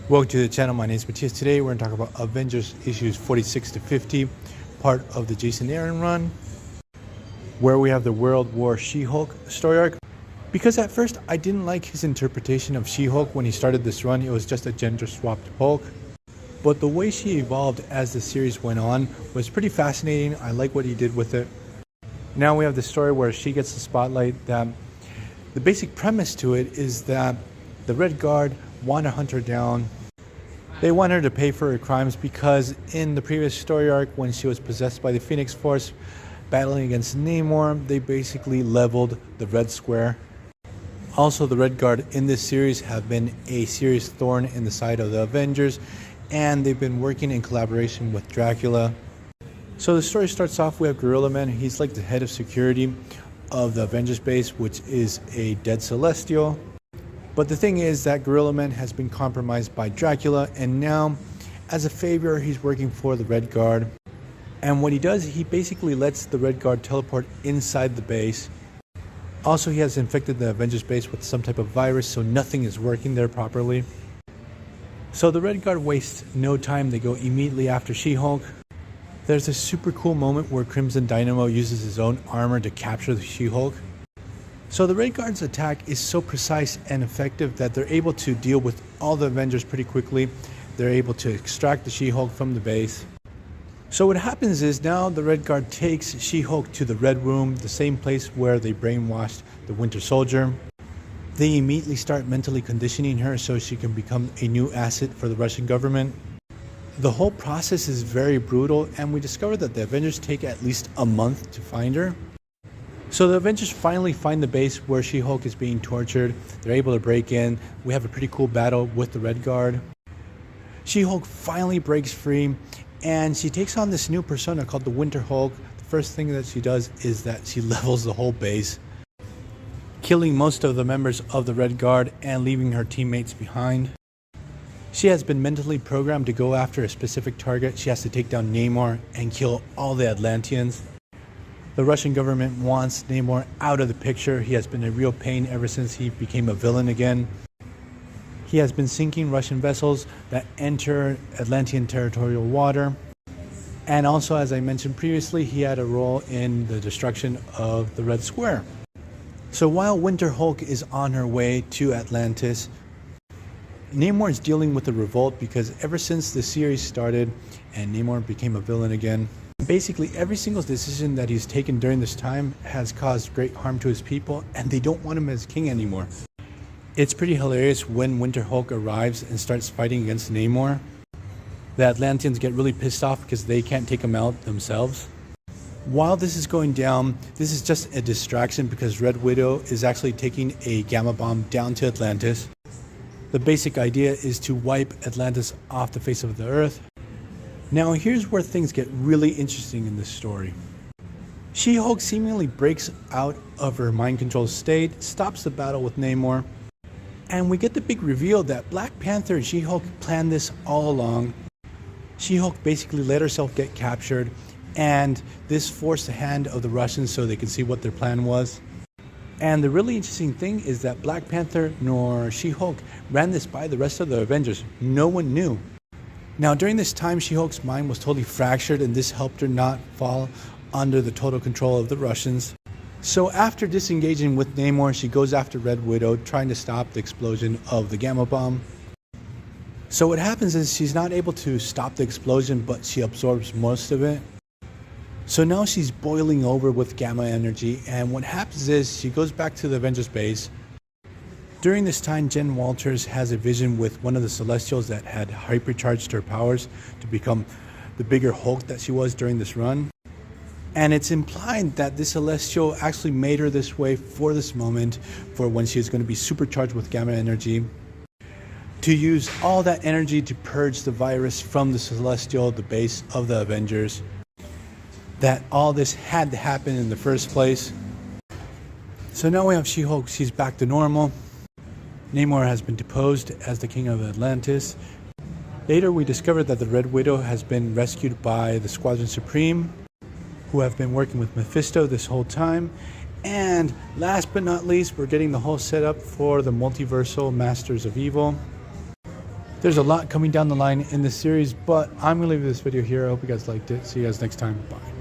Welcome to the channel. My name is Matthias. Today we're going to talk about Avengers issues 46 to 50, part of the Jason Aaron run, where we have the World War She-Hulk story arc. Because at first I didn't like his interpretation of She-Hulk when he started this run. It was just a gender-swapped Hulk. But the way she evolved as the series went on was pretty fascinating. I like what he did with it. Now we have the story where she gets the spotlight. That the basic premise to it is that the Red Guard want to hunt her down. They want her to pay for her crimes because in the previous story arc, when she was possessed by the Phoenix Force battling against Namor, they basically leveled the Red Square. Also, the Red Guard in this series have been a serious thorn in the side of the Avengers, and they've been working in collaboration with Dracula. So the story starts off, we have Gorilla Man. He's like the head of security of the Avengers base, which is a dead Celestial. But the thing is that Gorilla Man has been compromised by Dracula, and now, as a favor, he's working for the Red Guard. And what he does, he basically lets the Red Guard teleport inside the base. Also, he has infected the Avengers base with some type of virus, so nothing is working there properly. So the Red Guard wastes no time. They go immediately after She-Hulk. There's a super cool moment where Crimson Dynamo uses his own armor to capture the She-Hulk. So the Red Guard's attack is so precise and effective that they're able to deal with all the Avengers pretty quickly. They're able to extract the She-Hulk from the base. So what happens is now the Red Guard takes She-Hulk to the Red Room, the same place where they brainwashed the Winter Soldier. They immediately start mentally conditioning her so she can become a new asset for the Russian government. The whole process is very brutal, and we discover that the Avengers take at least a month to find her. So the Avengers finally find the base where She-Hulk is being tortured. They're able to break in. We have a pretty cool battle with the Red Guard. She-Hulk finally breaks free, and she takes on this new persona called the Winter Hulk. The first thing that she does is that she levels the whole base, killing most of the members of the Red Guard and leaving her teammates behind. She has been mentally programmed to go after a specific target. She has to take down Namor and kill all the Atlanteans. The Russian government wants Namor out of the picture. He has been a real pain ever since he became a villain again. He has been sinking Russian vessels that enter Atlantean territorial water. And also, as I mentioned previously, he had a role in the destruction of the Red Square. So while Winter Hulk is on her way to Atlantis, Namor is dealing with the revolt because ever since the series started and Namor became a villain again, basically every single decision that he's taken during this time has caused great harm to his people, and they don't want him as king anymore. It's pretty hilarious when Winter Hulk arrives and starts fighting against Namor. The Atlanteans get really pissed off because they can't take him out themselves. While this is going down, this is just a distraction because Red Widow is actually taking a gamma bomb down to Atlantis. The basic idea is to wipe Atlantis off the face of the earth. Now here's where things get really interesting in this story. She-Hulk seemingly breaks out of her mind control state, stops the battle with Namor, and we get the big reveal that Black Panther and She-Hulk planned this all along. She-Hulk basically let herself get captured, and this forced the hand of the Russians so they could see what their plan was. And the really interesting thing is that Black Panther nor She-Hulk ran this by the rest of the Avengers. No one knew. Now during this time, She-Hulk's mind was totally fractured, and this helped her not fall under the total control of the Russians. So after disengaging with Namor, she goes after Red Widow, trying to stop the explosion of the gamma bomb. So what happens is she's not able to stop the explosion, but she absorbs most of it. So now she's boiling over with gamma energy, and what happens is she goes back to the Avengers base. During this time, Jen Walters has a vision with one of the Celestials that had hypercharged her powers to become the bigger Hulk that she was during this run. And it's implied that this Celestial actually made her this way for this moment, for when she is going to be supercharged with gamma energy, to use all that energy to purge the virus from the Celestial, the base of the Avengers. That all this had to happen in the first place. So now we have She-Hulk, she's back to normal. Namor has been deposed as the king of Atlantis. Later we discovered that the Red Widow has been rescued by the Squadron Supreme, who have been working with Mephisto this whole time. And last but not least, we're getting the whole setup for the multiversal Masters of Evil. There's a lot coming down the line in this series, but I'm going to leave this video here. I hope you guys liked it. See you guys next time. Bye.